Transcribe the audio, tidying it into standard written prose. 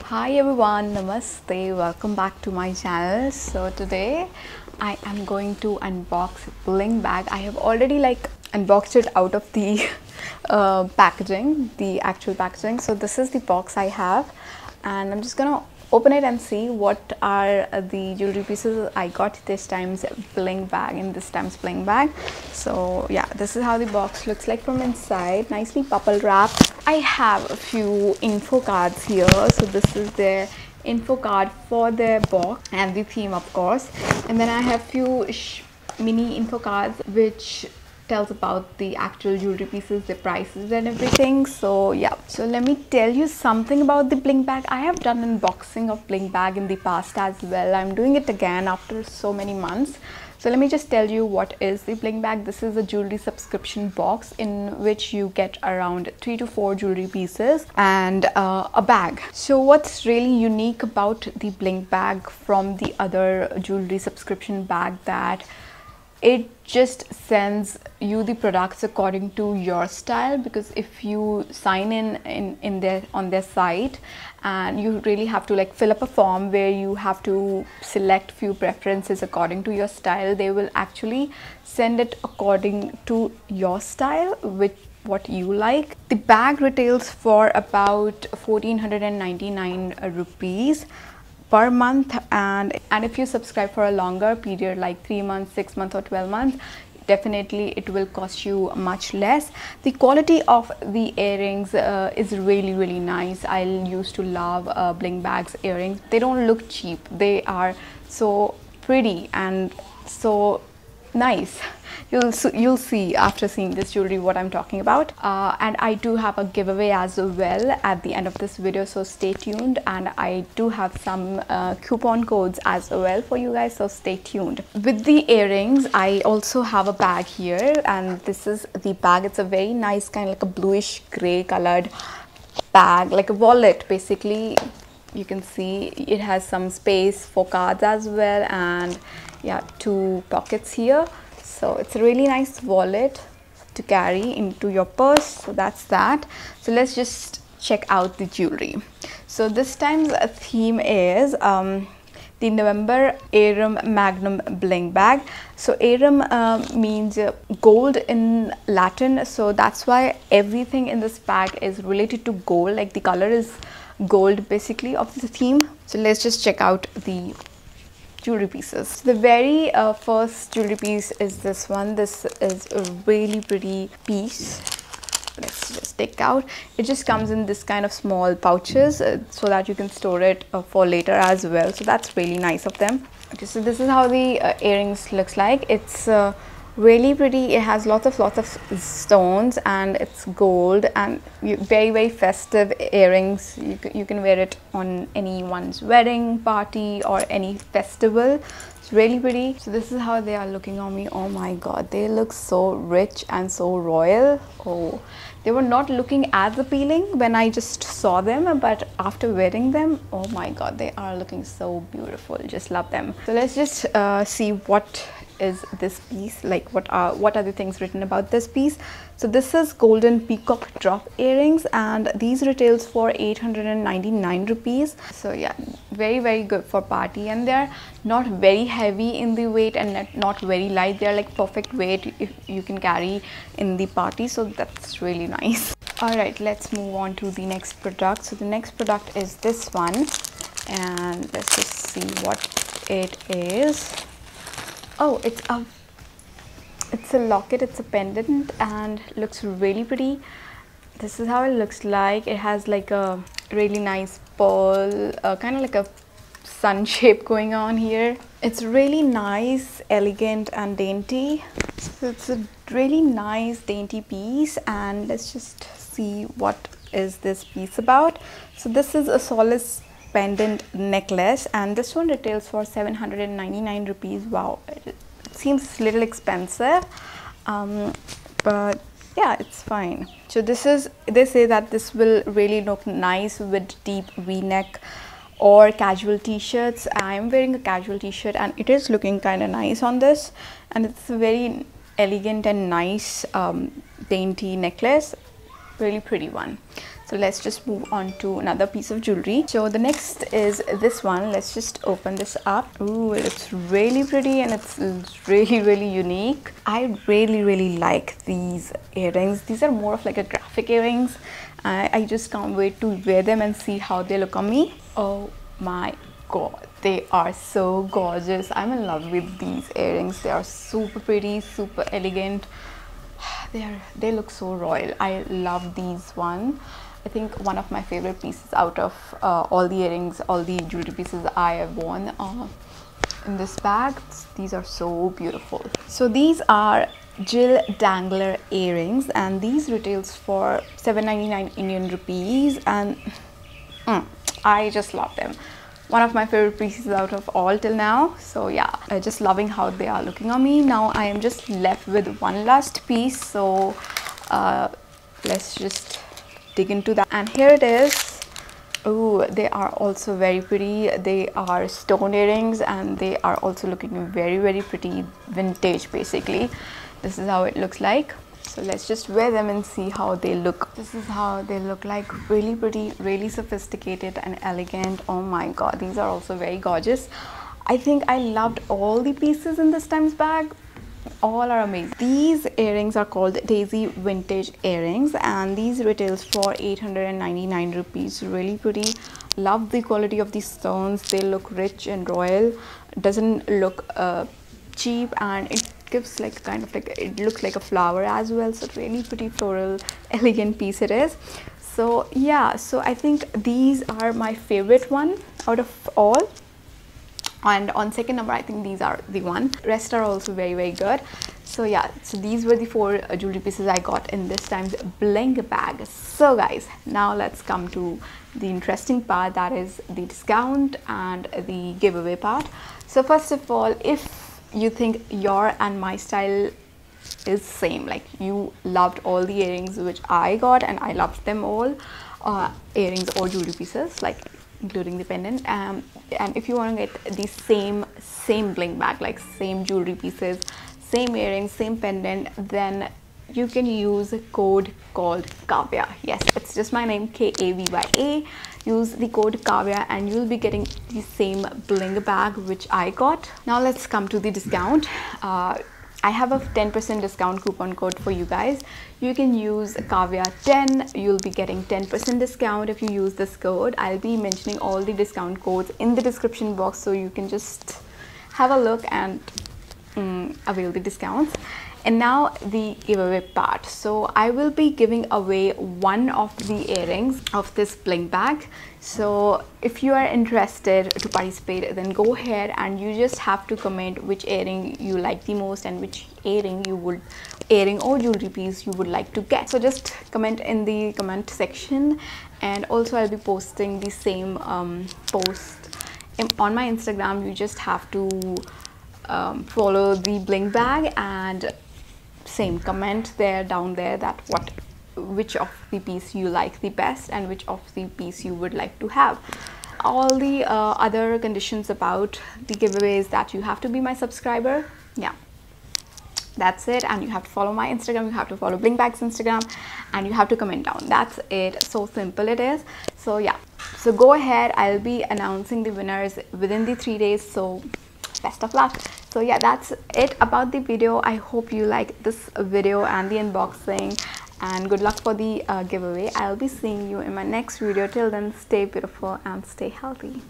Hi everyone, namaste, welcome back to my channel. So today I am going to unbox Bling bag. I have already unboxed it out of the packaging, the actual packaging. So this is the box I have, and I'm just gonna open it and see what are the jewelry pieces I got this time's Bling bag, in this time's Bling bag. So yeah, this is how the box looks like from inside, nicely bubble wrapped. I have a few info cards here. So this is the info card for the box and the theme, of course, and then I have few mini info cards which tells about the actual jewelry pieces, the prices and everything. So yeah, so let me tell you something about the Bling bag. I have done an unboxing of Bling bag in the past as well. I'm doing it again after so many months. So let me just tell you what is the Bling bag. This is a jewelry subscription box in which you get around 3 to 4 jewelry pieces and a bag. So what's really unique about the Bling bag from the other jewelry subscription bag, that it just sends you the products according to your style, because if you sign in their on their site, and you really have to fill up a form where you have to select few preferences according to your style, they will actually send it according to your style, with what you like. The bag retails for about 1499 rupees per month, and if you subscribe for a longer period like 3 months, 6 months or 12 months, definitely it will cost you much less. The quality of the earrings is really nice. I used to love Bling bag's earrings. They don't look cheap, they are so pretty and so nice. You'll see after seeing this jewelry what I'm talking about. And I do have a giveaway as well at the end of this video, so stay tuned. And I do have some coupon codes as well for you guys, so stay tuned. With the earrings, I also have a bag here, and this is the bag. It's a very nice kind of like a bluish gray colored bag, like a wallet basically. You can see it has some space for cards as well, and yeah, 2 pockets here. So it's a really nice wallet to carry into your purse. So that's that. So let's just check out the jewelry. So this time's theme is the November Arum Magnum Bling bag. So Arum means gold in Latin, so that's why everything in this bag is related to gold, like the color is gold basically of the theme. So let's just check out the jewelry pieces. So the very first jewelry piece is this one. This is a really pretty piece. Let's just take out. It just comes in this kind of small pouches so that you can store it for later as well. So that's really nice of them. Okay, so this is how the earrings looks like. It's really pretty. It has lots of stones and it's gold, and very festive earrings. You can wear it on anyone's wedding party or any festival. It's really pretty. So this is how they are looking on me. Oh my god, they look so rich and so royal. Oh, they were not looking as appealing when I just saw them, but after wearing them, oh my god, they are looking so beautiful. Just love them. So let's just see what is this piece, like what are the things written about this piece. So this is golden peacock drop earrings, and these retails for 899 rupees. So yeah, very good for party, and they're not very heavy in the weight and not very light. They're like perfect weight if you can carry in the party, so that's really nice. All right, let's move on to the next product. So the next product is this one, and let's just see what it is. Oh, it's a locket, it's a pendant, and looks really pretty. This is how it looks like. It has like a really nice pearl, kind of like a sun shape going on here. It's really nice, elegant and dainty. So it's a really nice dainty piece, and let's just see what is this piece about. So this is a solace pendant necklace, and this one retails for 799 rupees. Wow, it seems a little expensive, but yeah, it's fine. So this is, they say that this will really look nice with deep v-neck or casual t-shirts. I am wearing a casual t-shirt and it is looking kind of nice on this, and it's a very elegant and nice dainty necklace, really pretty one. So let's just move on to another piece of jewelry. So the next is this one. Let's just open this up. Ooh, it's really pretty and it's really unique. I really like these earrings. These are more of like a graphic earrings. I just can't wait to wear them and see how they look on me. Oh my god, they are so gorgeous. I'm in love with these earrings. They are super pretty, super elegant. They look so royal. I love these one. I think one of my favorite pieces out of all the earrings, all the jewelry pieces I have worn in this bag. These are so beautiful. So these are Jill Dangler earrings, and these retails for 799 Indian rupees, and I just love them. One of my favorite pieces out of all till now. So yeah, just loving how they are looking on me. Now I am just left with one last piece, so let's just dig into that. And here it is. Oh, they are also very pretty. They are stone earrings and they are also looking very pretty, vintage basically. This is how it looks like. So let's just wear them and see how they look. This is how they look like. Really pretty, really sophisticated and elegant. Oh my god, these are also very gorgeous. I think I loved all the pieces in this time's bag. All are amazing. These earrings are called Daisy Vintage earrings, and these retails for 899 rupees. Really pretty. Love the quality of these stones. They look rich and royal. Doesn't look cheap, and it gives like kind of like, it looks like a flower as well. So really pretty floral elegant piece it is. So yeah, so I think these are my favorite one out of all. And on second number, I think these are the one. Rest are also very good. So yeah, so these were the 4 jewelry pieces I got in this time's Bling bag. So guys, now let's come to the interesting part, that is the discount and the giveaway part. So first of all, if you think your and my style is same, like you loved all the earrings which I got and I loved them all, earrings or jewelry pieces, like including the pendant, and if you want to get the same bling bag, like same jewelry pieces, same earrings, same pendant, then you can use a code called Kavya. Yes, it's just my name, Kavya. Use the code Kavya and you'll be getting the same bling bag which I got. Now let's come to the discount. I have a 10% discount coupon code for you guys. You can use Kavya10. You'll be getting 10% discount if you use this code. I'll be mentioning all the discount codes in the description box, so you can just have a look and avail the discounts. And now the giveaway part. So I will be giving away one of the earrings of this bling bag. So if you are interested to participate, then go ahead and you just have to comment which earring you like the most and which earring or jewelry piece you would like to get. So just comment in the comment section, and also I'll be posting the same post on my Instagram. You just have to follow the bling bag and same comment there down there that which of the piece you like the best and which of the piece you would like to have. All the other conditions about the giveaway is that you have to be my subscriber. Yeah, that's it. And you have to follow my Instagram, you have to follow Bling Bag's Instagram, and you have to comment down. That's it. So simple it is. So yeah, so go ahead. I'll be announcing the winners within the 3 days, so best of luck. So yeah, that's it about the video. I hope you like this video and the unboxing, and good luck for the giveaway. I'll be seeing you in my next video. Till then, stay beautiful and stay healthy.